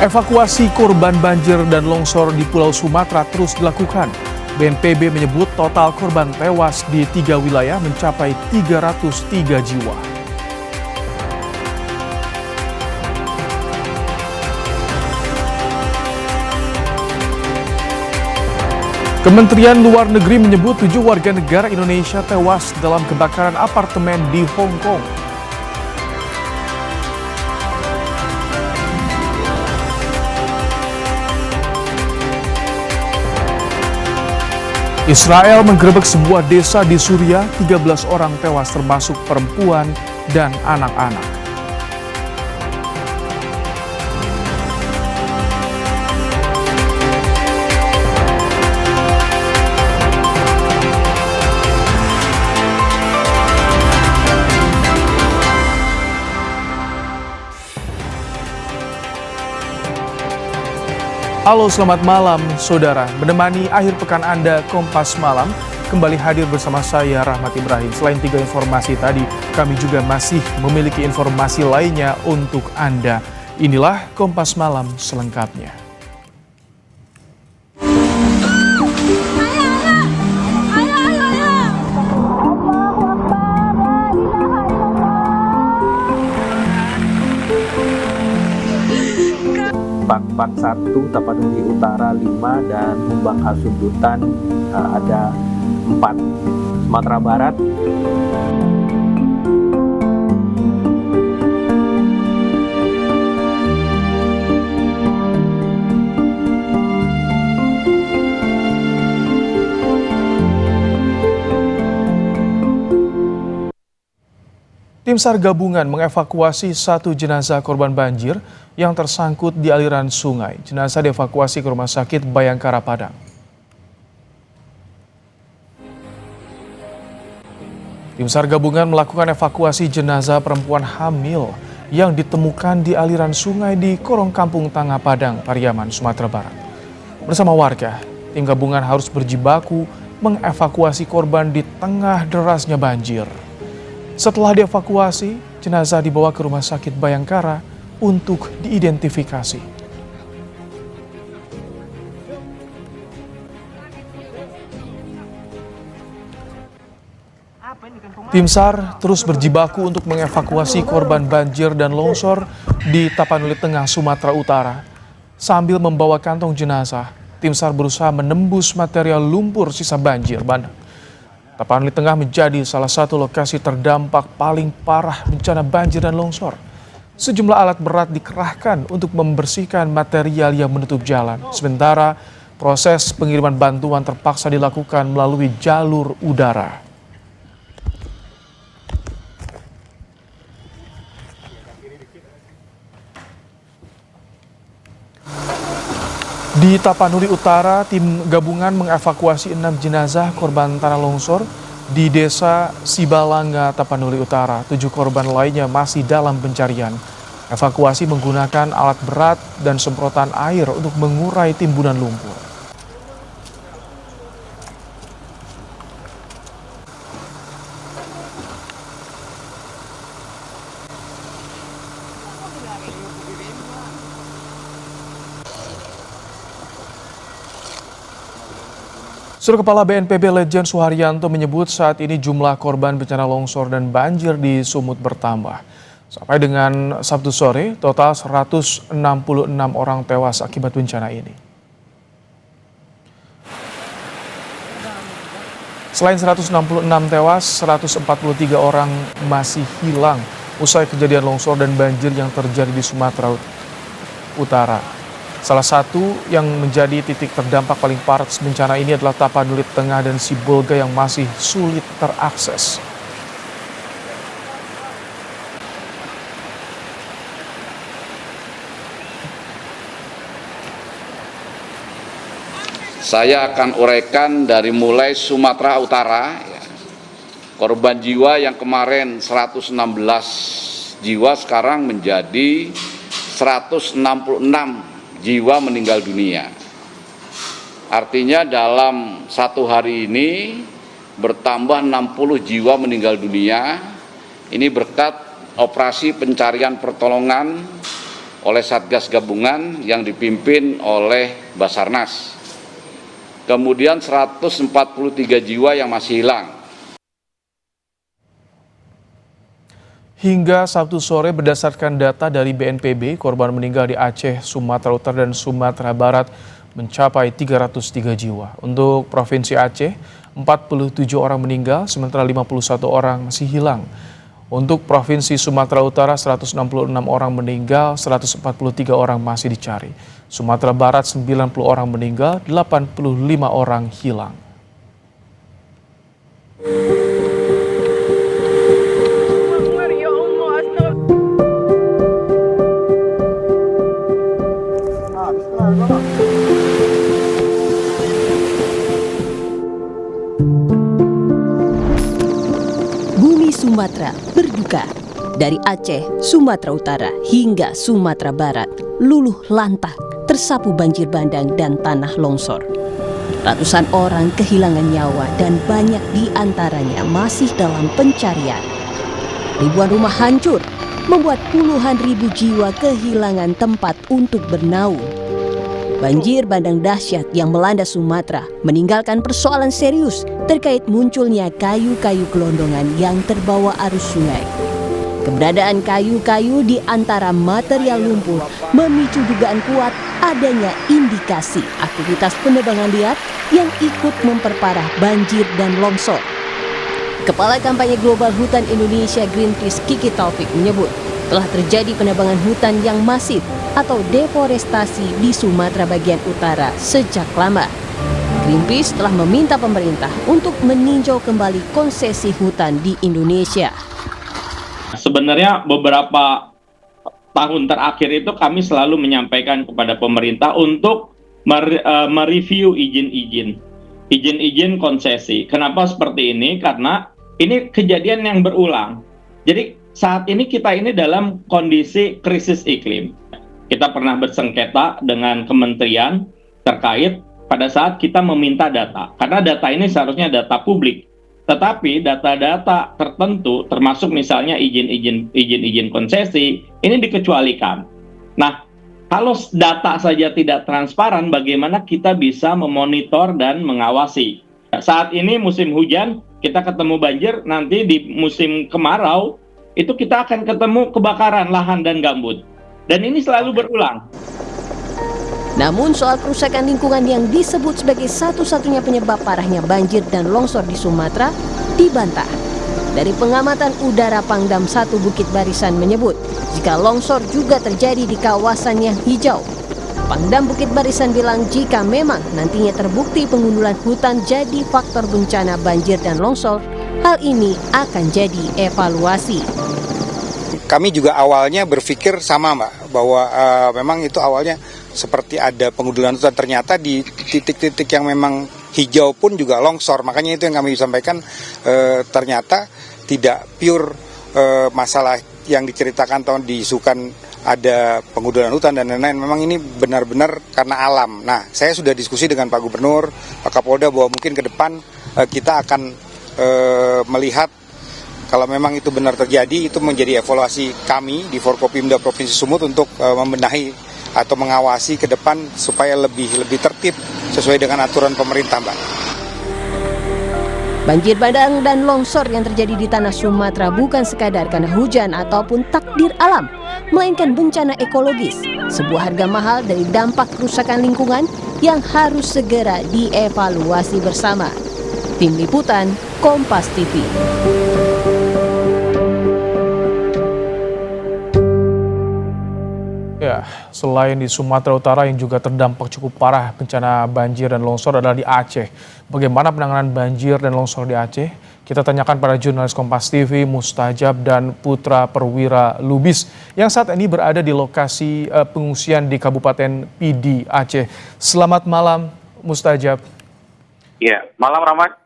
Evakuasi korban banjir dan longsor di Pulau Sumatera terus dilakukan. BNPB menyebut total korban tewas di 3 wilayah mencapai 303 jiwa. Kementerian Luar Negeri menyebut 7 warga negara Indonesia tewas dalam kebakaran apartemen di Hong Kong. Israel menggerebek sebuah desa di Suriah, 13 orang tewas termasuk perempuan dan anak-anak. Halo, selamat malam saudara. Menemani akhir pekan Anda, Kompas Malam kembali hadir bersama saya Rahmat Ibrahim. Selain 3 informasi tadi, kami juga masih memiliki informasi lainnya untuk Anda. Inilah Kompas Malam selengkapnya. Pak 1, Tapanuli Utara 5, dan Humbang Hasundutan ada 4. Sumatera Barat Tim SAR gabungan mengevakuasi 1 jenazah korban banjir yang tersangkut di aliran sungai. Jenazah dievakuasi ke Rumah Sakit Bayangkara Padang. Tim SAR gabungan melakukan evakuasi jenazah perempuan hamil yang ditemukan di aliran sungai di Korong Kampung Tangah Padang, Pariaman, Sumatera Barat. Bersama warga, tim gabungan harus berjibaku mengevakuasi korban di tengah derasnya banjir. Setelah dievakuasi, jenazah dibawa ke Rumah Sakit Bayangkara untuk diidentifikasi. Tim SAR terus berjibaku untuk mengevakuasi korban banjir dan longsor di Tapanuli Tengah, Sumatera Utara. Sambil membawa kantong jenazah, tim SAR berusaha menembus material lumpur sisa banjir bandang. Tapanuli Tengah menjadi salah satu lokasi terdampak paling parah bencana banjir dan longsor. Sejumlah alat berat dikerahkan untuk membersihkan material yang menutup jalan. Sementara proses pengiriman bantuan terpaksa dilakukan melalui jalur udara. Di Tapanuli Utara, tim gabungan mengevakuasi 6 jenazah korban tanah longsor di Desa Sibalanga, Tapanuli Utara. 7 korban lainnya masih dalam pencarian. Evakuasi menggunakan alat berat dan semprotan air untuk mengurai timbunan lumpur. Saudara Kepala BNPB Lejen Suharyanto menyebut saat ini jumlah korban bencana longsor dan banjir di Sumut bertambah. Sampai dengan Sabtu sore, total 166 orang tewas akibat bencana ini. Selain 166 tewas, 143 orang masih hilang usai kejadian longsor dan banjir yang terjadi di Sumatera Utara. Salah satu yang menjadi titik terdampak paling parah bencana ini adalah Tapanuli Tengah dan Sibolga yang masih sulit terakses. Saya akan uraikan dari mulai Sumatera Utara, korban jiwa yang kemarin 116 jiwa sekarang menjadi 166 jiwa meninggal dunia. Artinya dalam 1 hari ini bertambah 60 jiwa meninggal dunia. Ini berkat operasi pencarian pertolongan oleh Satgas Gabungan yang dipimpin oleh Basarnas. Kemudian 143 jiwa yang masih hilang. Hingga Sabtu sore berdasarkan data dari BNPB, korban meninggal di Aceh, Sumatera Utara, dan Sumatera Barat mencapai 303 jiwa. Untuk Provinsi Aceh, 47 orang meninggal, sementara 51 orang masih hilang. Untuk Provinsi Sumatera Utara, 166 orang meninggal, 143 orang masih dicari. Sumatera Barat, 90 orang meninggal, 85 orang hilang. Bumi Sumatera berduka. Dari Aceh, Sumatera Utara hingga Sumatera Barat, luluh lantak, tersapu banjir bandang dan tanah longsor. Ratusan orang kehilangan nyawa dan banyak di antaranya masih dalam pencarian. Ribuan rumah hancur, membuat puluhan ribu jiwa kehilangan tempat untuk bernaung. Banjir bandang dahsyat yang melanda Sumatera meninggalkan persoalan serius terkait munculnya kayu-kayu gelondongan yang terbawa arus sungai. Keberadaan kayu-kayu di antara material lumpur memicu dugaan kuat adanya indikasi aktivitas penebangan liar yang ikut memperparah banjir dan longsor. Kepala Kampanye Global Hutan Indonesia Greenpeace Kiki Taufik menyebut telah terjadi penebangan hutan yang masif atau deforestasi di Sumatera bagian utara sejak lama. Greenpeace telah meminta pemerintah untuk meninjau kembali konsesi hutan di Indonesia. Sebenarnya beberapa tahun terakhir itu kami selalu menyampaikan kepada pemerintah untuk mereview izin konsesi. Kenapa seperti ini? Karena ini kejadian yang berulang. Jadi saat ini kita ini dalam kondisi krisis iklim. Kita pernah bersengketa dengan kementerian terkait pada saat kita meminta data. Karena data ini seharusnya data publik. Tetapi data-data tertentu, termasuk misalnya izin konsesi, ini dikecualikan. Nah, kalau data saja tidak transparan, bagaimana kita bisa memonitor dan mengawasi? Saat ini musim hujan, kita ketemu banjir, nanti di musim kemarau, itu kita akan ketemu kebakaran lahan dan gambut. Dan ini selalu berulang. Namun soal kerusakan lingkungan yang disebut sebagai satu-satunya penyebab parahnya banjir dan longsor di Sumatera dibantah. Dari pengamatan udara Pangdam 1 Bukit Barisan menyebut jika longsor juga terjadi di kawasan yang hijau. Pangdam Bukit Barisan bilang jika memang nantinya terbukti pengundulan hutan jadi faktor bencana banjir dan longsor, hal ini akan jadi evaluasi. Kami juga awalnya berpikir sama Mbak, bahwa memang itu awalnya seperti ada pengundulan hutan, ternyata di titik-titik yang memang hijau pun juga longsor. Makanya itu yang kami sampaikan, ternyata tidak pure masalah yang diceritakan atau diisukan ada pengundulan hutan dan lain-lain. Memang ini benar-benar karena alam. Nah, saya sudah diskusi dengan Pak Gubernur, Pak Kapolda, bahwa mungkin ke depan kita akan melihat kalau memang itu benar terjadi, itu menjadi evaluasi kami di Forkopimda Provinsi Sumut untuk membenahi atau mengawasi ke depan supaya lebih tertib sesuai dengan aturan pemerintah, Mbak. Banjir bandang dan longsor yang terjadi di tanah Sumatera bukan sekadar karena hujan ataupun takdir alam, melainkan bencana ekologis, sebuah harga mahal dari dampak kerusakan lingkungan yang harus segera dievaluasi bersama. Tim Liputan, Kompas TV. Ya, selain di Sumatera Utara yang juga terdampak cukup parah bencana banjir dan longsor adalah di Aceh. Bagaimana penanganan banjir dan longsor di Aceh? Kita tanyakan pada jurnalis Kompas TV Mustajab dan Putra Perwira Lubis yang saat ini berada di lokasi pengungsian di Kabupaten Pidi, Aceh. Selamat malam, Mustajab. Iya, malam Rahmat.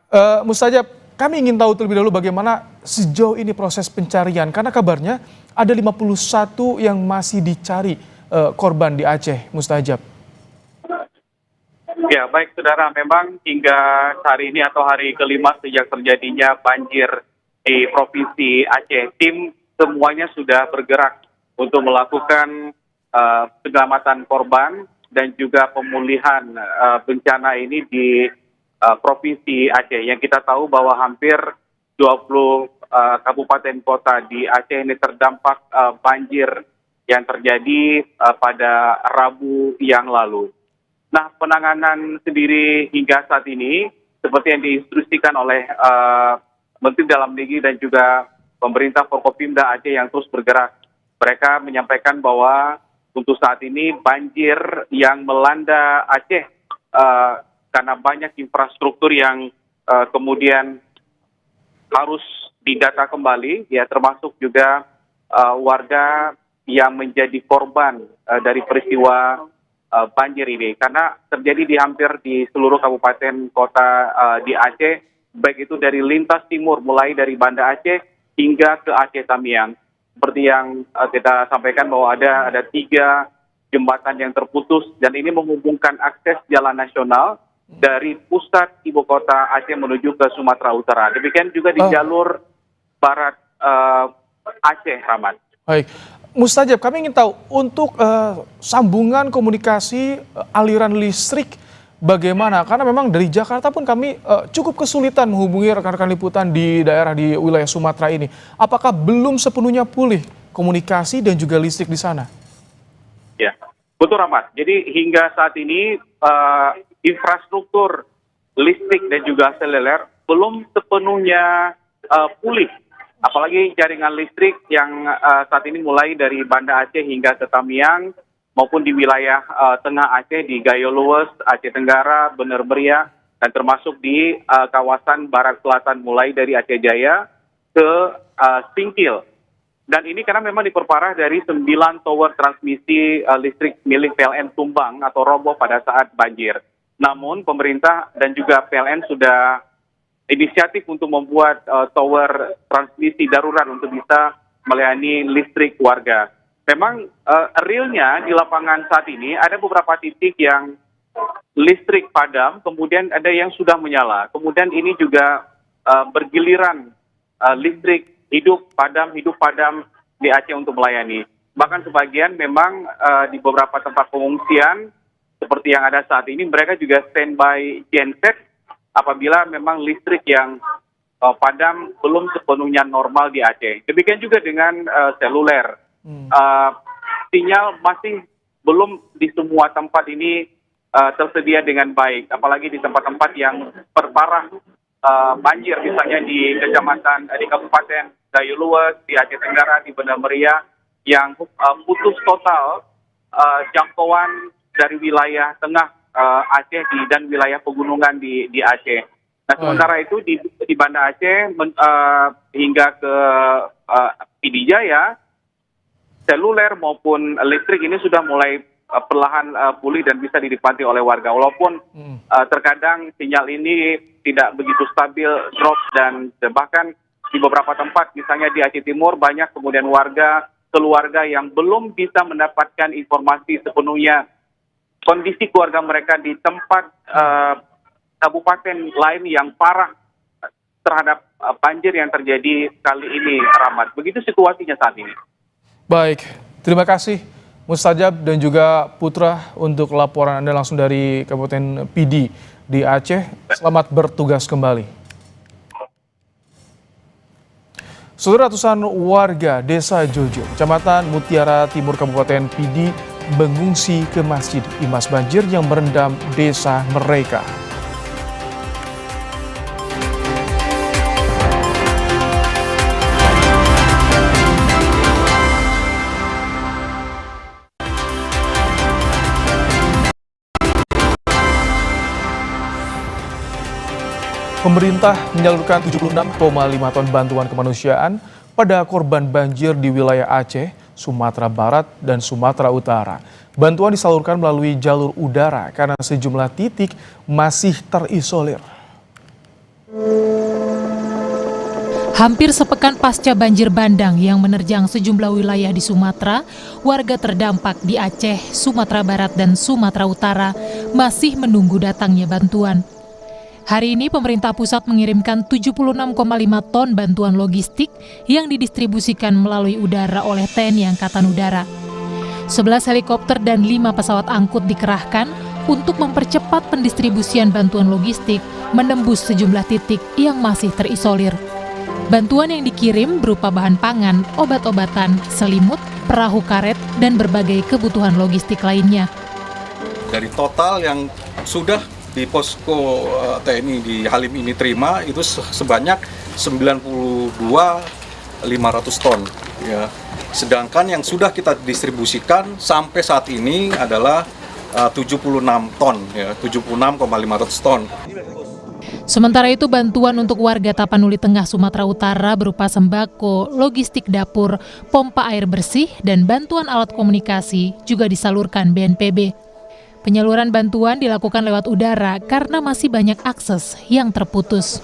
Mustajab, kami ingin tahu terlebih dahulu bagaimana sejauh ini proses pencarian, karena kabarnya ada 51 yang masih dicari korban di Aceh, Mustajab. Ya, baik saudara, memang hingga hari ini atau hari kelima sejak terjadinya banjir di Provinsi Aceh, tim semuanya sudah bergerak untuk melakukan penyelamatan korban dan juga pemulihan bencana ini di Provinsi Aceh. Yang kita tahu bahwa hampir 20 kabupaten kota di Aceh ini terdampak banjir yang terjadi pada Rabu yang lalu. Nah, penanganan sendiri hingga saat ini seperti yang diinstruksikan oleh Menteri Dalam Negeri dan juga pemerintah Forkopimda Aceh yang terus bergerak. Mereka menyampaikan bahwa untuk saat ini banjir yang melanda Aceh karena banyak infrastruktur yang kemudian harus didata kembali, ya termasuk juga warga yang menjadi korban dari peristiwa banjir ini, karena terjadi di hampir di seluruh kabupaten kota di Aceh, baik itu dari lintas timur mulai dari Banda Aceh hingga ke Aceh Tamiang. Seperti yang kita sampaikan bahwa ada 3 jembatan yang terputus dan ini menghubungkan akses jalan nasional dari pusat ibu kota Aceh menuju ke Sumatera Utara. Demikian juga di jalur barat Aceh, Rahmat. Baik, Mustajab, kami ingin tahu untuk sambungan komunikasi aliran listrik bagaimana? Karena memang dari Jakarta pun kami cukup kesulitan menghubungi rekan-rekan liputan di daerah di wilayah Sumatera ini. Apakah belum sepenuhnya pulih komunikasi dan juga listrik di sana? Ya, betul Rahmat. Jadi hingga saat ini infrastruktur listrik dan juga seluler belum sepenuhnya pulih. Apalagi jaringan listrik yang saat ini mulai dari Banda Aceh hingga ke Tamiang maupun di wilayah tengah Aceh di Gayo Luwes, Aceh Tenggara, Bener Meriah, dan termasuk di kawasan barat selatan mulai dari Aceh Jaya ke Singkil. Dan ini karena memang diperparah dari 9 tower transmisi listrik milik PLN tumbang atau roboh pada saat banjir. Namun pemerintah dan juga PLN sudah inisiatif untuk membuat tower transmisi darurat untuk bisa melayani listrik warga. Memang realnya di lapangan saat ini ada beberapa titik yang listrik padam, kemudian ada yang sudah menyala. Kemudian ini juga bergiliran listrik hidup padam di Aceh untuk melayani. Bahkan sebagian memang di beberapa tempat pengungsian seperti yang ada saat ini mereka juga standby genset apabila memang listrik yang padam belum sepenuhnya normal di Aceh. Demikian juga dengan seluler. Sinyal masih belum di semua tempat ini tersedia dengan baik, apalagi di tempat-tempat yang terparah banjir, misalnya di Kabupaten Gayo Luwes, di Aceh Tenggara, di Banda Meriah, yang putus total jangkauan dari wilayah tengah Aceh dan wilayah pegunungan di Aceh. Nah, sementara itu di Banda Aceh hingga ke Pidi Jaya, seluler maupun listrik ini sudah mulai perlahan pulih dan bisa dinikmati oleh warga. Walaupun terkadang sinyal ini tidak begitu stabil, drop, dan bahkan di beberapa tempat, misalnya di Aceh Timur, banyak kemudian keluarga yang belum bisa mendapatkan informasi sepenuhnya kondisi keluarga mereka di tempat kabupaten lain yang parah terhadap banjir yang terjadi kali ini, Rahmat. Begitu situasinya saat ini. Baik, terima kasih Mustajab dan juga Putra untuk laporan Anda langsung dari Kabupaten Pidi di Aceh. Selamat bertugas kembali. Saudara, ratusan warga Desa Jojo, Kecamatan Mutiara Timur Kabupaten Pidi mengungsi ke masjid imbas banjir yang merendam desa mereka. Pemerintah menyalurkan 76,5 ton bantuan kemanusiaan pada korban banjir di wilayah Aceh, Sumatera Barat, dan Sumatera Utara. Bantuan disalurkan melalui jalur udara karena sejumlah titik masih terisolir. Hampir sepekan pasca banjir bandang yang menerjang sejumlah wilayah di Sumatera, warga terdampak di Aceh, Sumatera Barat, dan Sumatera Utara masih menunggu datangnya bantuan. Hari ini pemerintah pusat mengirimkan 76,5 ton bantuan logistik yang didistribusikan melalui udara oleh TNI Angkatan Udara. 11 helikopter dan 5 pesawat angkut dikerahkan untuk mempercepat pendistribusian bantuan logistik menembus sejumlah titik yang masih terisolir. Bantuan yang dikirim berupa bahan pangan, obat-obatan, selimut, perahu karet, dan berbagai kebutuhan logistik lainnya. Dari total yang sudah di posko TNI di Halim ini terima itu sebanyak 92.500 ton. Ya. Sedangkan yang sudah kita distribusikan sampai saat ini adalah 76 ton, ya, 76,500 ton. Sementara itu bantuan untuk warga Tapanuli Tengah Sumatera Utara berupa sembako, logistik dapur, pompa air bersih, dan bantuan alat komunikasi juga disalurkan BNPB. Penyaluran bantuan dilakukan lewat udara karena masih banyak akses yang terputus.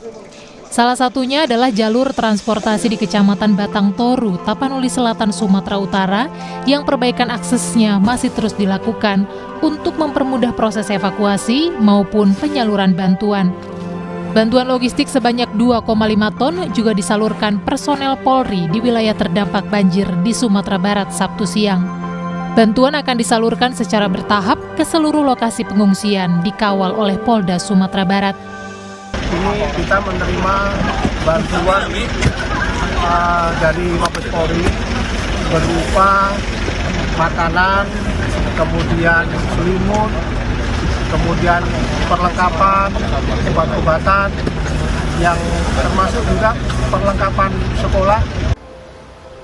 Salah satunya adalah jalur transportasi di Kecamatan Batang Toru, Tapanuli Selatan, Sumatera Utara, yang perbaikan aksesnya masih terus dilakukan untuk mempermudah proses evakuasi maupun penyaluran bantuan. Bantuan logistik sebanyak 2,5 ton juga disalurkan personel Polri di wilayah terdampak banjir di Sumatera Barat Sabtu siang. Bantuan akan disalurkan secara bertahap ke seluruh lokasi pengungsian dikawal oleh Polda Sumatera Barat. Ini kita menerima bantuan dari Mabes Polri berupa makanan, kemudian selimut, kemudian perlengkapan, obat-obatan, yang termasuk juga perlengkapan sekolah.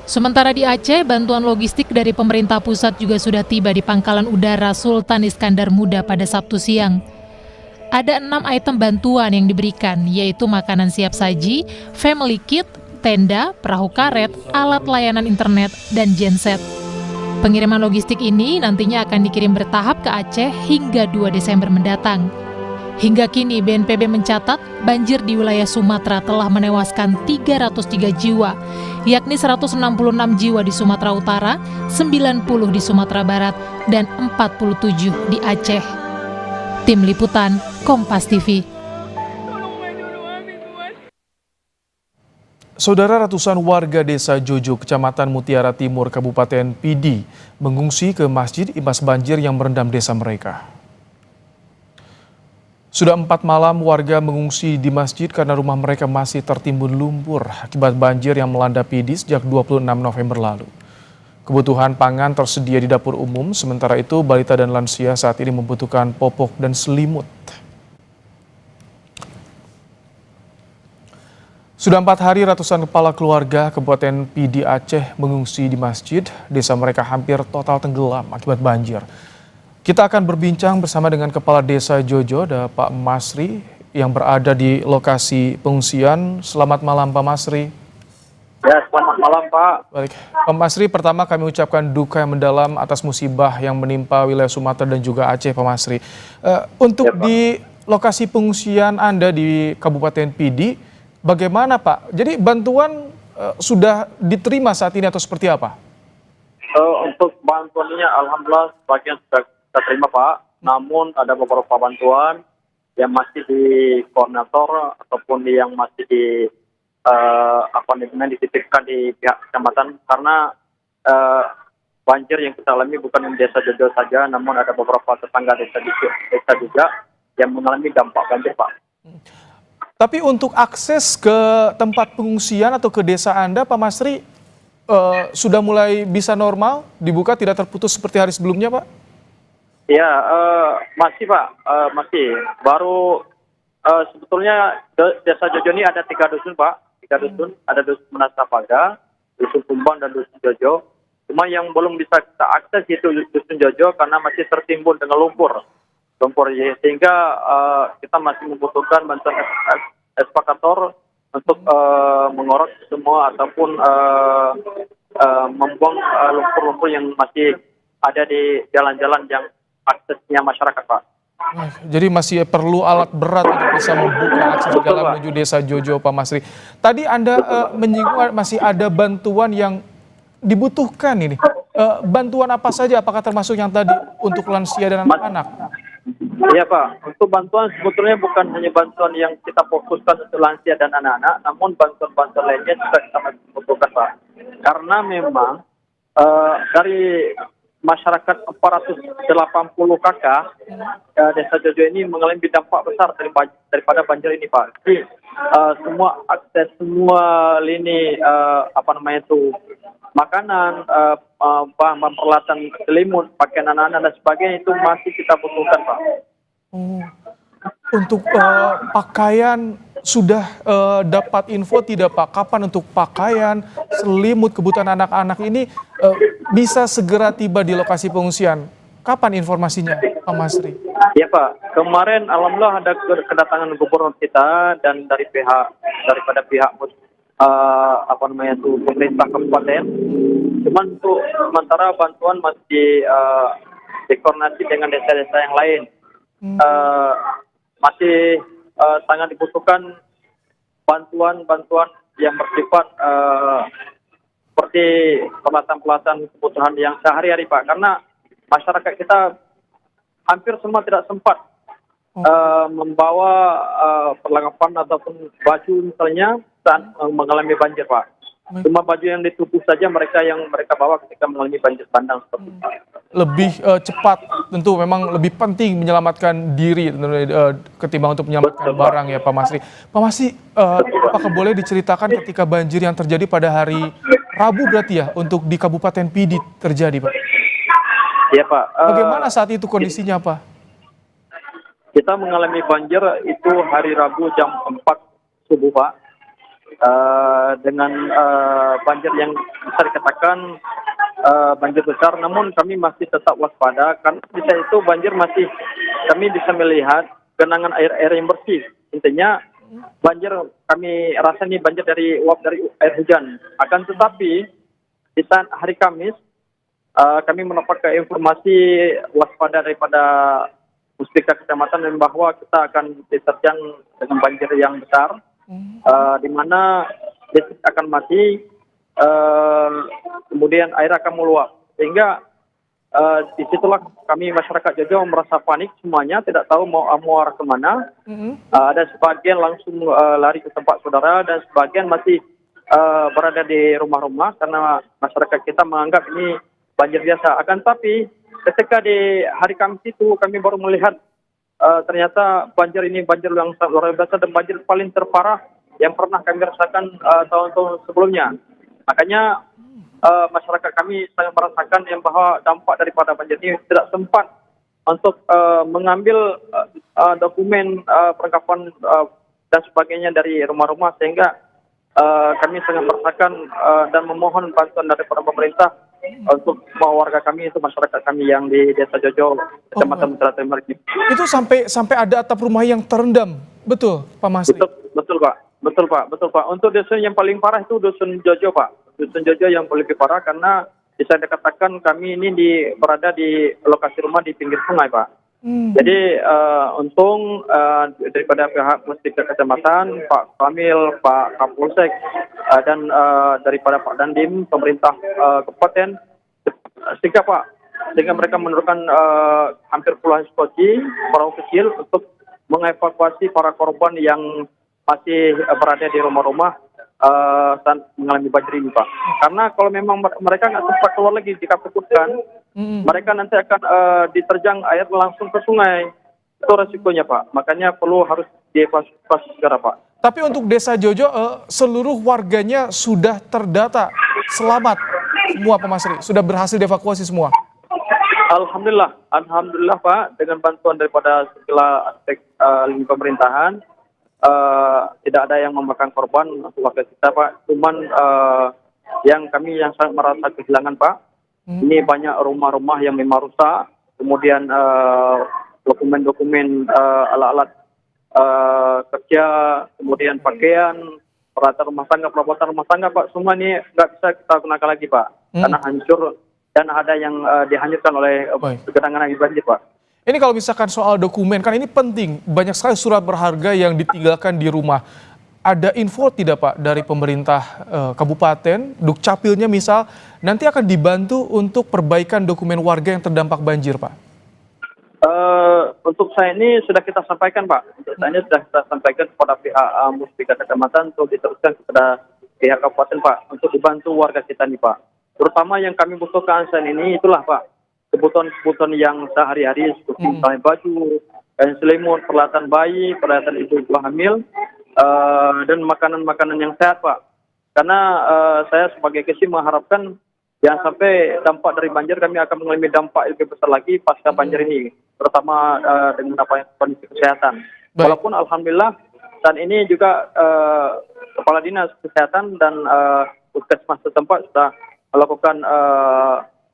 Sementara di Aceh, bantuan logistik dari pemerintah pusat juga sudah tiba di Pangkalan Udara Sultan Iskandar Muda pada Sabtu siang. Ada 6 item bantuan yang diberikan, yaitu makanan siap saji, family kit, tenda, perahu karet, alat layanan internet, dan genset. Pengiriman logistik ini nantinya akan dikirim bertahap ke Aceh hingga 2 Desember mendatang. Hingga kini BNPB mencatat banjir di wilayah Sumatera telah menewaskan 303 jiwa, yakni 166 jiwa di Sumatera Utara, 90 di Sumatera Barat, dan 47 di Aceh. Tim Liputan, Kompas TV. Saudara, ratusan warga desa Jojo, Kecamatan Mutiara Timur, Kabupaten Pidi, mengungsi ke masjid imbas banjir yang merendam desa mereka. Sudah 4 malam warga mengungsi di masjid karena rumah mereka masih tertimbun lumpur akibat banjir yang melanda Pidi sejak 26 November lalu. Kebutuhan pangan tersedia di dapur umum, sementara itu balita dan lansia saat ini membutuhkan popok dan selimut. Sudah 4 hari ratusan kepala keluarga Kabupaten Pidi Aceh mengungsi di masjid. Desa mereka hampir total tenggelam akibat banjir. Kita akan berbincang bersama dengan Kepala Desa Jojo, ada Pak Masri yang berada di lokasi pengungsian. Selamat malam Pak Masri. Ya, selamat malam Pak. Baik, Pak Masri, pertama kami ucapkan duka yang mendalam atas musibah yang menimpa wilayah Sumatera dan juga Aceh, Pak Masri. Untuk ya, di lokasi pengungsian Anda di Kabupaten Pidi, bagaimana Pak? Jadi bantuan sudah diterima saat ini atau seperti apa? Untuk bantuannya alhamdulillah sebagian sudah kita terima Pak. Namun ada beberapa bantuan yang masih di koordinator ataupun yang masih di dititipkan di pihak kecamatan karena banjir yang kita alami bukan di desa Jojo saja, namun ada beberapa tetangga desa juga yang mengalami dampak banjir Pak. Tapi untuk akses ke tempat pengungsian atau ke desa Anda, Pak Masri, sudah mulai bisa normal, dibuka, tidak terputus seperti hari sebelumnya, Pak? Ya, masih Pak, masih. Baru sebetulnya desa Jojo ini ada 3 dusun Pak, 3 dusun, ada dusun Menasapaga, dusun Kumbang, dan dusun Jojo. Cuma yang belum bisa kita akses itu dusun Jojo karena masih tertimbun dengan lumpur sehingga kita masih membutuhkan bantuan eskavator untuk mengorot semua ataupun membuang lumpur-lumpur yang masih ada di jalan-jalan yang aksesnya masyarakat Pak. Jadi masih perlu alat berat untuk bisa membuka akses jalan menuju desa Jojo, Pak Masri. Tadi Anda menyinggung masih ada bantuan yang dibutuhkan ini. Bantuan apa saja? Apakah termasuk yang tadi untuk lansia dan anak-anak? Iya Pak, untuk bantuan sebetulnya bukan hanya bantuan yang kita fokuskan untuk lansia dan anak-anak, namun bantuan-bantuan lainnya juga kita masih membutuhkan Pak. Karena memang dari masyarakat 480 kakak Desa Jojo ini mengalami dampak besar daripada banjir ini, Pak. Jadi semua akses, semua lini makanan, bahan peralatan selimut, pakaian anak-anak dan sebagainya itu masih kita butuhkan, Pak. Oh. Untuk pakaian sudah dapat info tidak Pak? Kapan untuk pakaian, selimut, kebutuhan anak-anak ini bisa segera tiba di lokasi pengungsian? Kapan informasinya, Pak Masri? Ya Pak, kemarin alhamdulillah ada kedatangan gubernur kita dan daripada pihak pemerintah kabupaten. Cuman untuk sementara bantuan masih dikoordinasi dengan desa-desa yang lain. Masih sangat dibutuhkan bantuan-bantuan yang bersifat seperti peralatan-peralatan kebutuhan yang sehari-hari, Pak. Karena masyarakat kita hampir semua tidak sempat membawa perlengkapan ataupun baju misalnya saat mengalami banjir, Pak. Cuma baju yang ditutup saja mereka bawa ketika mengalami banjir bandang seperti itu. Lebih cepat tentu memang lebih penting menyelamatkan diri ketimbang untuk menyelamatkan barang ya Pak Masri. Pak Masri, apakah boleh diceritakan ketika banjir yang terjadi pada hari Rabu berarti ya untuk di Kabupaten Pidi terjadi, Pak? Iya Pak. Bagaimana saat itu kondisinya, Pak? Kita mengalami banjir itu hari Rabu jam 4 subuh, Pak. Dengan banjir yang bisa dikatakan banjir besar, namun kami masih tetap waspada karena bisa itu banjir masih kami bisa melihat genangan air yang bersih. Intinya banjir kami rasa ini banjir dari uap dari air hujan. Akan tetapi di saat hari Kamis kami mendapatkan informasi waspada daripada Puspika Kecamatan bahwa kita akan diterjang dengan banjir yang besar. Di mana listrik akan mati, kemudian air akan meluap, sehingga disitulah kami masyarakat Jojo merasa panik semuanya, tidak tahu mau arah kemana. Ada sebagian langsung lari ke tempat saudara dan sebagian masih berada di rumah-rumah karena masyarakat kita menganggap ini banjir biasa. Akan tapi ketika di hari Kamis itu kami baru melihat ternyata banjir ini banjir yang sangat luar biasa dan banjir paling terparah yang pernah kami rasakan tahun-tahun sebelumnya. Makanya masyarakat kami sangat merasakan yang bahwa dampak daripada banjir ini tidak sempat untuk mengambil dokumen perlengkapan dan sebagainya dari rumah-rumah, sehingga kami sangat merasakan dan memohon bantuan daripada pemerintah untuk warga kami, itu masyarakat kami yang di Desa Jojo, Kecamatan Mutiara Timur. Itu sampai ada atap rumah yang terendam, betul Pak Masri? Betul Pak. Untuk dusun yang paling parah itu dusun Jojo, Pak. Dusun Jojo yang lebih parah karena bisa dikatakan kami ini berada di lokasi rumah di pinggir sungai, Pak. Jadi untung daripada pihak Puspika Kecamatan, Pak Kamil, Pak Kapolsek, dan daripada Pak Dandim, pemerintah kabupaten, sehingga mereka menurunkan hampir puluhan skoci, perahu kecil untuk mengevakuasi para korban yang masih berada di rumah-rumah saat mengalami banjir ini, Pak. Karena kalau memang mereka nggak sempat keluar lagi jika takutkan, mereka nanti akan diterjang air langsung ke sungai. Itu resikonya, Pak. Makanya harus dievakuasi segera, Pak. Tapi untuk Desa Jojo, seluruh warganya sudah terdata selamat semua, Pak Masri? Sudah berhasil dievakuasi semua? Alhamdulillah Pak, dengan bantuan daripada segala aspek lini pemerintahan, tidak ada yang memakan korban untuk warga kita, Pak. Cuman yang sangat merasa kehilangan, Pak. Ini banyak rumah-rumah yang memang rusak, kemudian dokumen-dokumen, alat-alat kerja, kemudian pakaian, peralatan rumah tangga, perabotan rumah tangga, Pak. Semua ini nggak bisa kita gunakan lagi, Pak. Karena hancur dan ada yang dihanyutkan oleh genangan air banjir, Pak. Ini kalau misalkan soal dokumen, kan ini penting. Banyak sekali surat berharga yang ditinggalkan di rumah. Ada info tidak Pak dari pemerintah kabupaten, Dukcapilnya misal, nanti akan dibantu untuk perbaikan dokumen warga yang terdampak banjir, Pak? Untuk saya ini sudah kita sampaikan, Pak. Untuk saya ini sudah kita sampaikan kepada pihak Puspika Kecamatan untuk diteruskan kepada pihak kabupaten, Pak, untuk dibantu warga kita nih, Pak. Terutama yang kami butuhkan saat ini itulah, Pak. kebutuhan-kebutuhan yang sehari-hari seperti misalnya baju, kain selimut, peralatan bayi, peralatan ibu hamil, dan makanan-makanan yang sehat, Pak. Karena saya sebagai KESI mengharapkan jangan sampai dampak dari banjir kami akan mengalami dampak lebih besar lagi pasca banjir ini, terutama dengan kondisi kesehatan. Walaupun alhamdulillah saat ini juga Kepala Dinas Kesehatan dan puskesmas setempat sudah melakukan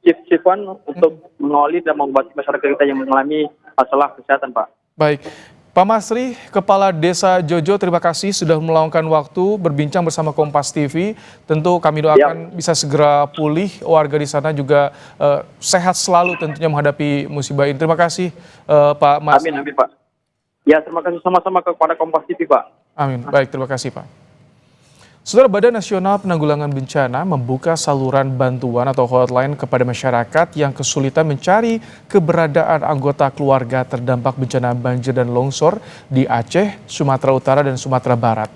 shift-shiftan untuk mengawali dan mengobati masyarakat kita yang mengalami masalah kesehatan, Pak. Baik, Pak Masri, Kepala Desa Jojo, terima kasih sudah meluangkan waktu berbincang bersama Kompas TV. Tentu kami doakan bisa segera pulih, warga di sana juga sehat selalu tentunya menghadapi musibah ini. Terima kasih Pak Masri. Amin, Pak. Ya, terima kasih sama-sama kepada Kompas TV, Pak. Amin, baik, terima kasih Pak. Saudara, Badan Nasional Penanggulangan Bencana membuka saluran bantuan atau hotline kepada masyarakat yang kesulitan mencari keberadaan anggota keluarga terdampak bencana banjir dan longsor di Aceh, Sumatera Utara, dan Sumatera Barat.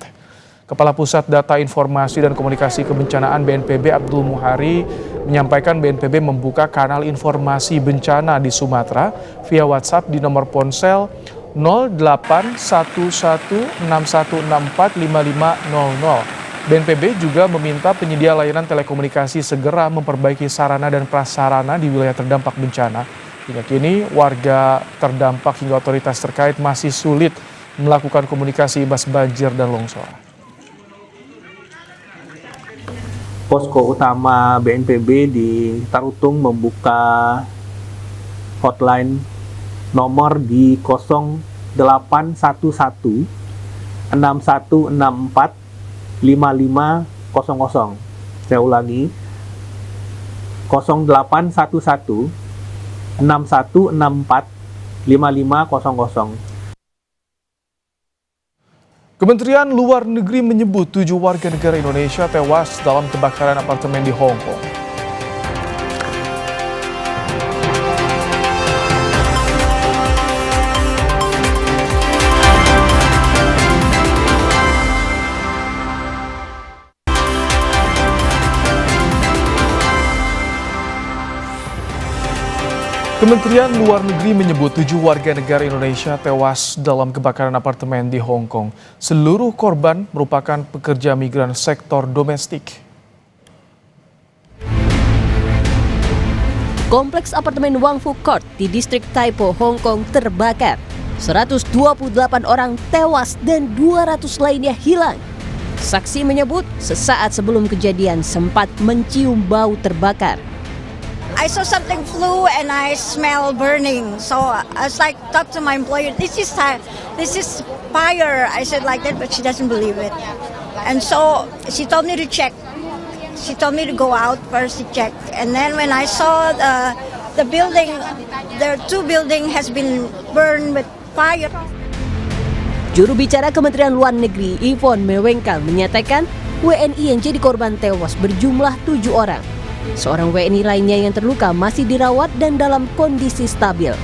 Kepala Pusat Data Informasi dan Komunikasi Kebencanaan BNPB Abdul Muhari menyampaikan BNPB membuka kanal informasi bencana di Sumatera via WhatsApp di nomor ponsel 081161645500. BNPB juga meminta penyedia layanan telekomunikasi segera memperbaiki sarana dan prasarana di wilayah terdampak bencana. Hingga kini, warga terdampak hingga otoritas terkait masih sulit melakukan komunikasi imbas banjir dan longsor. Posko utama BNPB di Tarutung membuka hotline nomor di 0811 6164 5500. Saya ulangi, 0811 6164 5500. Kementerian Luar Negeri menyebut 7 warga negara Indonesia tewas dalam kebakaran apartemen di Hong Kong. Kementerian Luar Negeri menyebut 7 warga negara Indonesia tewas dalam kebakaran apartemen di Hong Kong. Seluruh korban merupakan pekerja migran sektor domestik. Kompleks apartemen Wang Fu Court di distrik Tai Po, Hong Kong terbakar. 128 orang tewas dan 200 lainnya hilang. Saksi menyebut sesaat sebelum kejadian sempat mencium bau terbakar. I saw something flew and I smell burning. So I was like, talk to my employer. This is fire. I said like that, but she doesn't believe it. And so she told me to check. She told me to go out first to check. And then when I saw the building, the 2 building has been burned with fire. Juru bicara Kementerian Luar Negeri Yvonne Mewengkal menyatakan WNI yang jadi korban tewas berjumlah 7 orang. Seorang WNI lainnya yang terluka masih dirawat dan dalam kondisi stabil.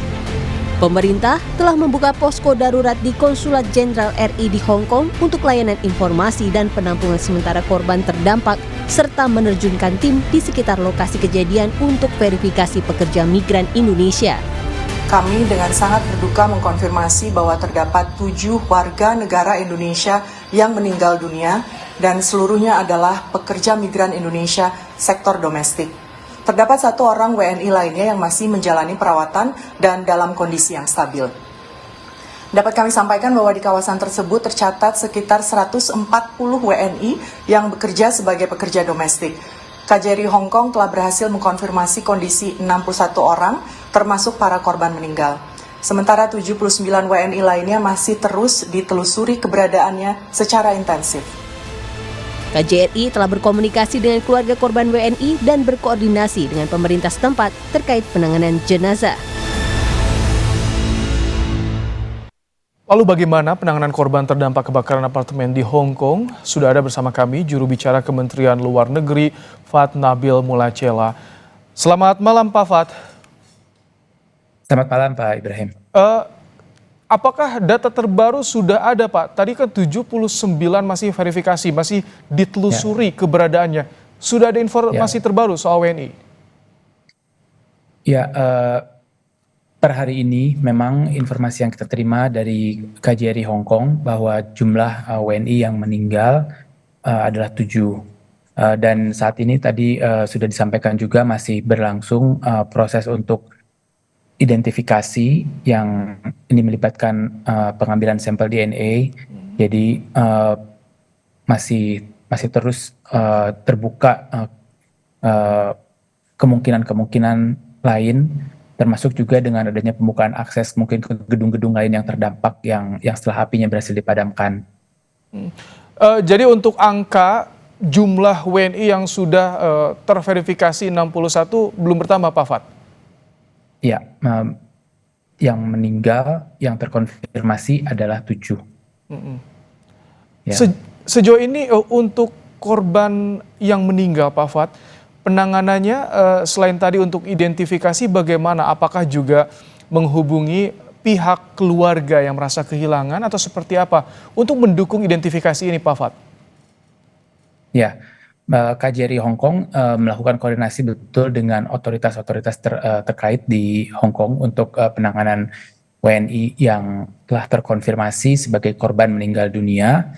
Pemerintah telah membuka posko darurat di Konsulat Jenderal RI di Hong Kong untuk layanan informasi dan penampungan sementara korban terdampak, serta menerjunkan tim di sekitar lokasi kejadian untuk verifikasi pekerja migran Indonesia. Kami dengan sangat berduka mengkonfirmasi bahwa terdapat 7 warga negara Indonesia yang meninggal dunia dan seluruhnya adalah pekerja migran Indonesia sektor domestik. Terdapat 1 orang WNI lainnya yang masih menjalani perawatan dan dalam kondisi yang stabil. Dapat kami sampaikan bahwa di kawasan tersebut tercatat sekitar 140 WNI yang bekerja sebagai pekerja domestik. KJRI Hong Kong telah berhasil mengkonfirmasi kondisi 61 orang, termasuk para korban meninggal. Sementara 79 WNI lainnya masih terus ditelusuri keberadaannya secara intensif. KJRI telah berkomunikasi dengan keluarga korban WNI dan berkoordinasi dengan pemerintah setempat terkait penanganan jenazah. Lalu bagaimana penanganan korban terdampak kebakaran apartemen di Hong Kong? Sudah ada bersama kami juru bicara Kementerian Luar Negeri Fat Nabil Mulacela. Selamat malam Pak Fat. Selamat malam Pak Ibrahim. Apakah data terbaru sudah ada Pak? Tadi kan 79 masih verifikasi, masih ditelusuri keberadaannya. Sudah ada informasi terbaru soal WNI? Ya, per hari ini memang informasi yang kita terima dari KJRI Hong Kong bahwa jumlah WNI yang meninggal adalah 7. Dan saat ini tadi sudah disampaikan juga masih berlangsung proses untuk identifikasi yang ini melibatkan pengambilan sampel DNA. Jadi masih terus terbuka kemungkinan-kemungkinan lain, termasuk juga dengan adanya pembukaan akses mungkin ke gedung-gedung lain yang terdampak yang setelah apinya berhasil dipadamkan. Jadi untuk angka jumlah WNI yang sudah terverifikasi 61 belum bertambah, Pak Fat? Ya, yang meninggal yang terkonfirmasi adalah 7. Ya. Sejauh ini untuk korban yang meninggal, Pak Fat, penanganannya selain tadi untuk identifikasi bagaimana? Apakah juga menghubungi pihak keluarga yang merasa kehilangan atau seperti apa untuk mendukung identifikasi ini, Pak Fat? Ya, KJRI Hong Kong melakukan koordinasi betul dengan otoritas-otoritas terkait di Hong Kong untuk penanganan WNI yang telah terkonfirmasi sebagai korban meninggal dunia,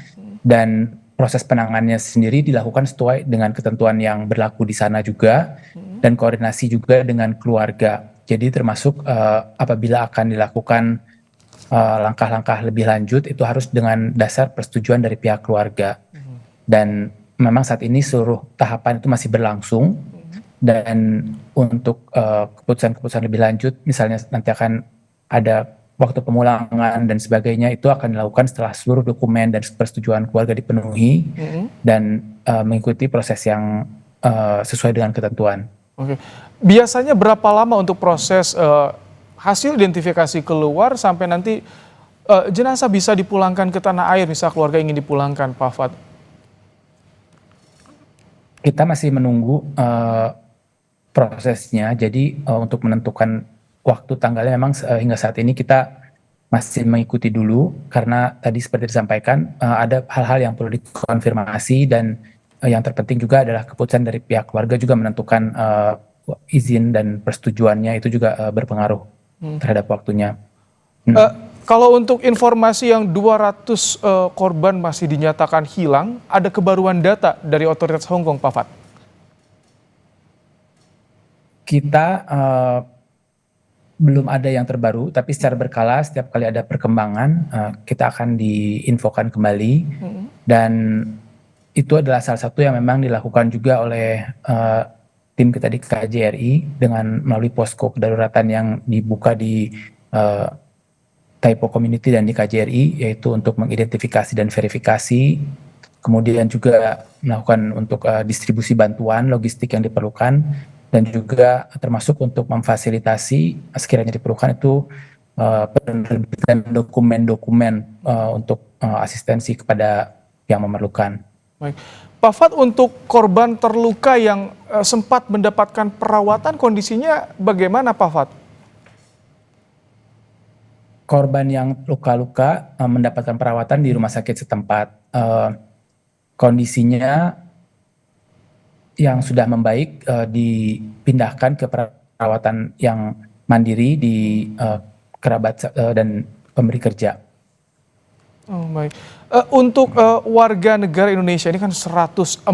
dan proses penanganannya sendiri dilakukan sesuai dengan ketentuan yang berlaku di sana juga, dan koordinasi juga dengan keluarga. Jadi termasuk apabila akan dilakukan langkah-langkah lebih lanjut itu harus dengan dasar persetujuan dari pihak keluarga. Dan memang saat ini seluruh tahapan itu masih berlangsung, dan untuk keputusan-keputusan lebih lanjut misalnya nanti akan ada waktu pemulangan dan sebagainya itu akan dilakukan setelah seluruh dokumen dan persetujuan keluarga dipenuhi dan mengikuti proses yang sesuai dengan ketentuan. Oke. Biasanya berapa lama untuk proses hasil identifikasi keluar sampai nanti jenazah bisa dipulangkan ke tanah air, misal keluarga ingin dipulangkan, Pak Fat? Kita masih menunggu prosesnya, jadi untuk menentukan waktu tanggalnya memang hingga saat ini kita masih mengikuti dulu, karena tadi seperti disampaikan ada hal-hal yang perlu dikonfirmasi, dan yang terpenting juga adalah keputusan dari pihak keluarga juga menentukan izin dan persetujuannya itu juga berpengaruh terhadap waktunya. Kalau untuk informasi yang 200 korban masih dinyatakan hilang, ada kebaruan data dari otoritas Hong Kong, Pak Fat? Kita belum ada yang terbaru, tapi secara berkala setiap kali ada perkembangan kita akan diinfokan kembali, dan itu adalah salah satu yang memang dilakukan juga oleh tim kita di KJRI dengan melalui posko kedaruratan yang dibuka di Taipo Community dan di KJRI, yaitu untuk mengidentifikasi dan verifikasi, kemudian juga melakukan untuk distribusi bantuan logistik yang diperlukan, dan juga termasuk untuk memfasilitasi sekiranya diperlukan itu penerbitan dokumen-dokumen untuk asistensi kepada yang memerlukan. Baik. Pak Fat, untuk korban terluka yang sempat mendapatkan perawatan, kondisinya bagaimana, Pak Fat? Korban yang luka-luka mendapatkan perawatan di rumah sakit setempat. Kondisinya yang sudah membaik dipindahkan ke perawatan yang mandiri di kerabat dan pemberi kerja. Oh, baik. Untuk warga negara Indonesia ini kan 140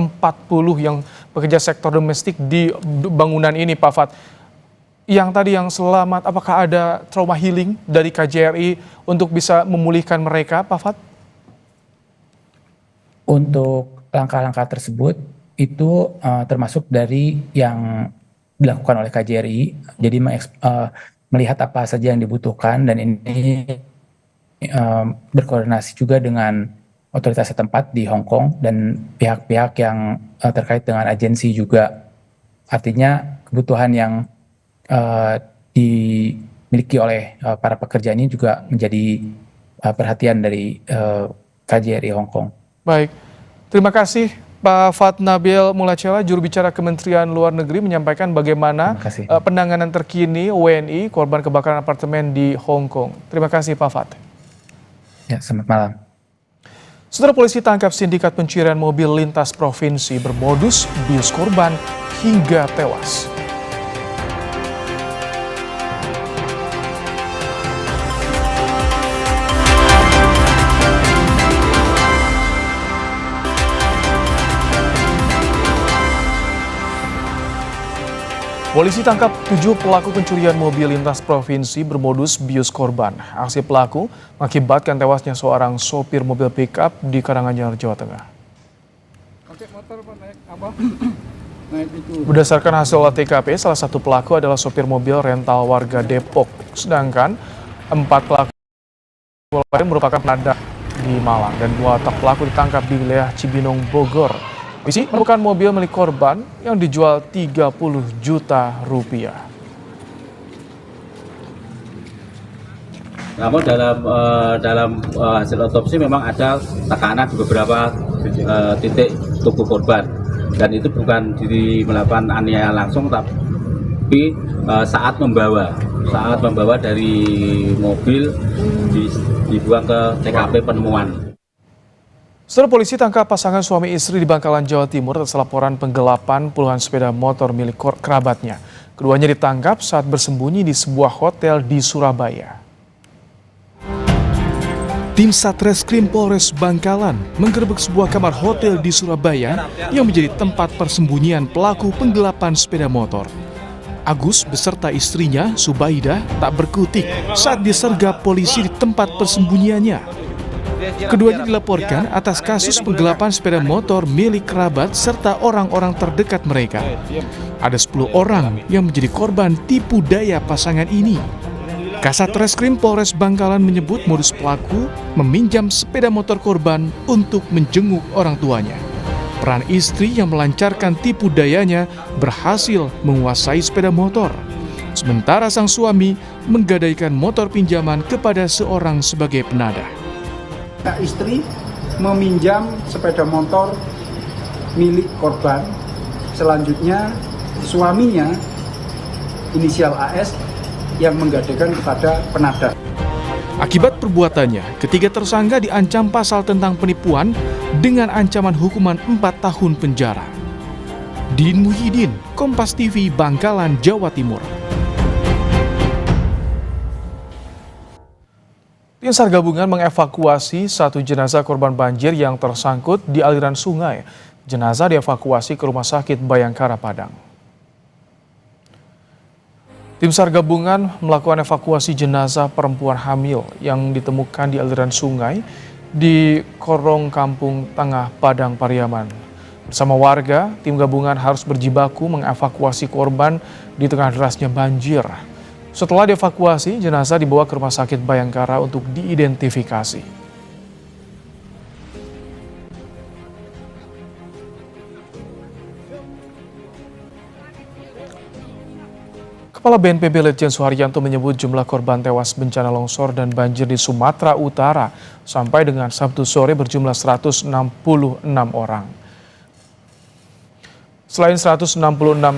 yang bekerja sektor domestik di bangunan ini, Pak Fat. Yang tadi yang selamat, apakah ada trauma healing dari KJRI untuk bisa memulihkan mereka, Pak Fat? Untuk langkah-langkah tersebut itu termasuk dari yang dilakukan oleh KJRI, jadi melihat apa saja yang dibutuhkan, dan ini berkoordinasi juga dengan otoritas setempat di Hong Kong dan pihak-pihak yang terkait dengan agensi juga. Artinya kebutuhan yang dimiliki oleh para pekerja ini juga menjadi perhatian dari KJRI Hong Kong. Baik, terima kasih Pak Fat Nabil Mulacela, juru bicara Kementerian Luar Negeri, menyampaikan bagaimana penanganan terkini WNI korban kebakaran apartemen di Hong Kong. Terima kasih Pak Fat. Ya, selamat malam. Saudara, polisi tangkap sindikat pencurian mobil lintas provinsi bermodus bius korban hingga tewas. Polisi tangkap 7 pelaku pencurian mobil lintas provinsi bermodus bius korban. Aksi pelaku mengakibatkan tewasnya seorang sopir mobil pickup di Karanganyar, Jawa Tengah. Berdasarkan hasil olah TKP, salah satu pelaku adalah sopir mobil rental warga Depok. Sedangkan 4 pelaku lain merupakan penadah di Malang dan 2 otak pelaku ditangkap di wilayah Cibinong, Bogor. Polisi menemukan mobil milik korban yang dijual 30 juta rupiah. Namun dalam hasil otopsi memang ada tekanan di beberapa titik tubuh korban, dan itu bukan melakukan aniaya langsung, tapi saat membawa dari mobil dibuang ke TKP penemuan. Setelah polisi tangkap pasangan suami istri di Bangkalan, Jawa Timur atas laporan penggelapan puluhan sepeda motor milik kerabatnya. Keduanya ditangkap saat bersembunyi di sebuah hotel di Surabaya. Tim Satreskrim Polres Bangkalan menggerebek sebuah kamar hotel di Surabaya yang menjadi tempat persembunyian pelaku penggelapan sepeda motor. Agus beserta istrinya, Subaidah, tak berkutik saat disergap polisi di tempat persembunyiannya. Keduanya dilaporkan atas kasus penggelapan sepeda motor milik kerabat serta orang-orang terdekat mereka. Ada 10 orang yang menjadi korban tipu daya pasangan ini. Kasat Reskrim Polres Bangkalan menyebut modus pelaku meminjam sepeda motor korban untuk menjenguk orang tuanya. Peran istri yang melancarkan tipu dayanya berhasil menguasai sepeda motor. Sementara sang suami menggadaikan motor pinjaman kepada seorang sebagai penadah. Istri meminjam sepeda motor milik korban. Selanjutnya suaminya inisial AS yang menggadaikan kepada penadah. Akibat perbuatannya, ketiga tersangka diancam pasal tentang penipuan dengan ancaman hukuman 4 tahun penjara. Din Muhyiddin, Kompas TV, Bangkalan, Jawa Timur. Tim SAR gabungan mengevakuasi 1 jenazah korban banjir yang tersangkut di aliran sungai. Jenazah dievakuasi ke Rumah Sakit Bayangkara, Padang. Tim SAR gabungan melakukan evakuasi jenazah perempuan hamil yang ditemukan di aliran sungai di Korong Kampung Tengah, Padang, Pariaman. Bersama warga, tim gabungan harus berjibaku mengevakuasi korban di tengah derasnya banjir. Setelah dievakuasi, jenazah dibawa ke Rumah Sakit Bayangkara untuk diidentifikasi. Kepala BNPB Letjen Suharyanto menyebut jumlah korban tewas bencana longsor dan banjir di Sumatera Utara sampai dengan Sabtu sore berjumlah 166 orang. Selain 166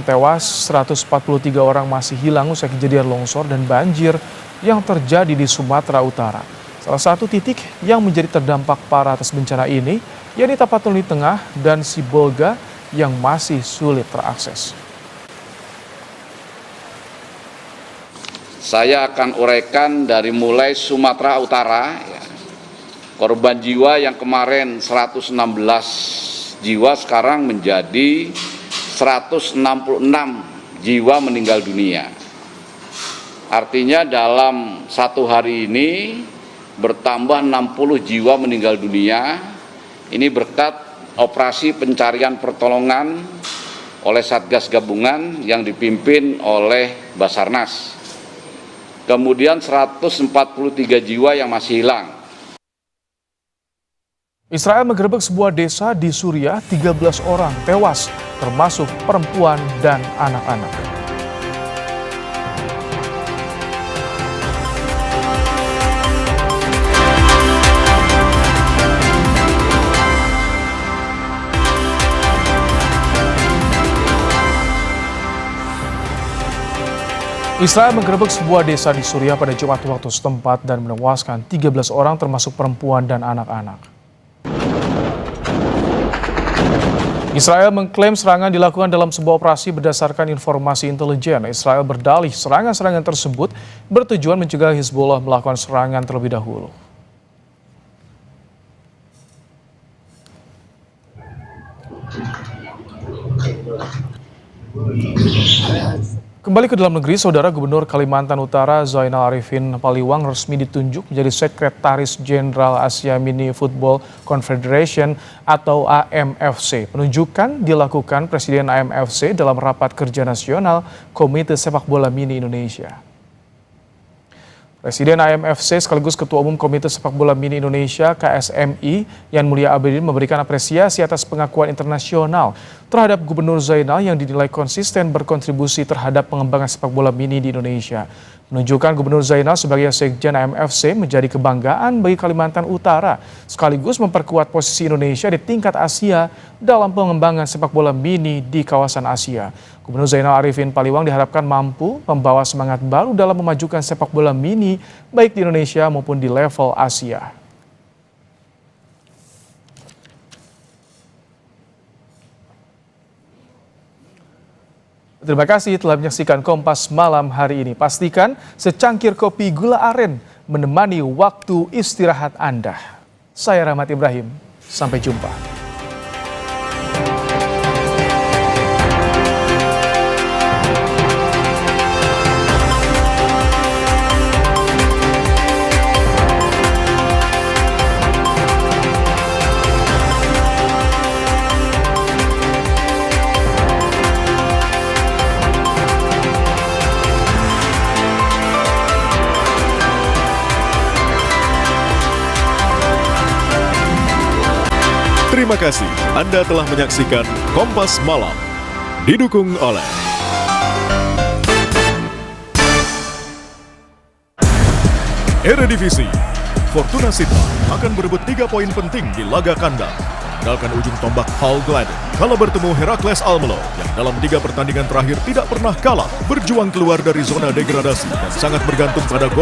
tewas, 143 orang masih hilang usai kejadian longsor dan banjir yang terjadi di Sumatera Utara. Salah satu titik yang menjadi terdampak parah atas bencana ini, yakni Tapanuli Tengah dan Sibolga yang masih sulit terakses. Saya akan uraikan dari mulai Sumatera Utara, korban jiwa yang kemarin 116 jiwa sekarang menjadi 166 jiwa meninggal dunia. Artinya dalam 1 hari ini bertambah 60 jiwa meninggal dunia. Ini berkat operasi pencarian pertolongan oleh Satgas Gabungan yang dipimpin oleh Basarnas. Kemudian 143 jiwa yang masih hilang. Israel menggerebek sebuah desa di Suriah, 13 orang tewas, termasuk perempuan dan anak-anak. Israel menggerebek sebuah desa di Suriah pada Jumat waktu setempat dan menewaskan 13 orang termasuk perempuan dan anak-anak. Israel mengklaim serangan dilakukan dalam sebuah operasi berdasarkan informasi intelijen. Israel berdalih serangan-serangan tersebut bertujuan mencegah Hizbullah melakukan serangan terlebih dahulu. Kembali ke dalam negeri, Saudara Gubernur Kalimantan Utara Zainal Arifin Paliwang resmi ditunjuk menjadi Sekretaris Jenderal Asia Mini Football Confederation atau AMFC. Penunjukan dilakukan Presiden AMFC dalam rapat kerja nasional Komite Sepak Bola Mini Indonesia. Presiden AMFC sekaligus Ketua Umum Komite Sepak Bola Mini Indonesia KSMI Yan Mulia Abidin memberikan apresiasi atas pengakuan internasional terhadap Gubernur Zainal yang dinilai konsisten berkontribusi terhadap pengembangan sepak bola mini di Indonesia. Menunjukkan Gubernur Zainal sebagai Sekjen AMFC menjadi kebanggaan bagi Kalimantan Utara, sekaligus memperkuat posisi Indonesia di tingkat Asia dalam pengembangan sepak bola mini di kawasan Asia. Gubernur Zainal Arifin Paliwang diharapkan mampu membawa semangat baru dalam memajukan sepak bola mini baik di Indonesia maupun di level Asia. Terima kasih telah menyaksikan Kompas Malam hari ini. Pastikan secangkir kopi gula aren menemani waktu istirahat Anda. Saya Rahmat Ibrahim, sampai jumpa. Terima kasih Anda telah menyaksikan Kompas Malam. Didukung oleh Eredivisie. Fortuna Sittard akan berebut 3 poin penting di laga kandang. Andalkan ujung tombak Paul Gladden kala bertemu Heracles Almelo yang dalam 3 pertandingan terakhir tidak pernah kalah, berjuang keluar dari zona degradasi dan sangat bergantung pada gol